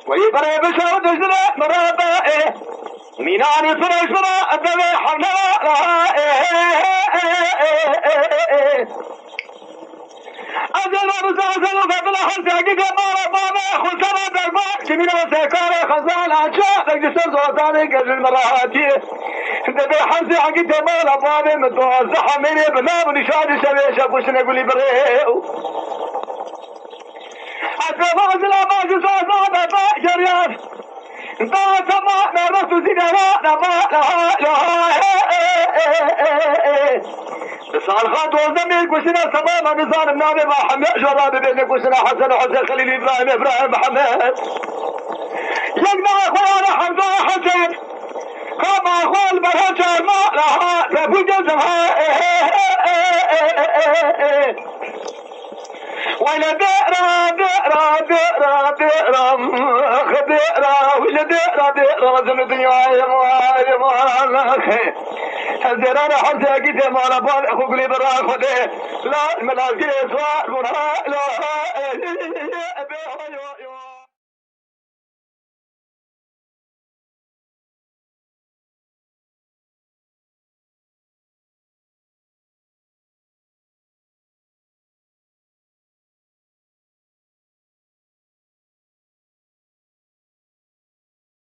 ويبري بشر دجلة مرابائه ميناني فرش فرا أدبي حمنا أجل رزازل فضل حزاقي قمارة بابا خلصنا دربا جميلة سيكارة خزان عشاء لجسر زوطاني قجل المراهاتي دبي حزي حقي تمالا بابا متوزحة مني بنام نشادي شبيشة كوشنا قولي بريو أتفاز الأماز صوصا بابا جريان انت ما نرسو زينها لا سال خاطو زميل كوشنا سماما نزار النابي مع حمد جراب بين كوشنا حسن وحسين خليل إبراهيم محمد يجمع أخوانا حمزة حسين قام أخوان البرهجة ما لها تبو جزمها ولا دئرة خدئرة ولا دئرة زم الدنيا يا مالك هزرنا حتى قد ما لبان أخوك لي برا خده لا الملاذ كده سواء لا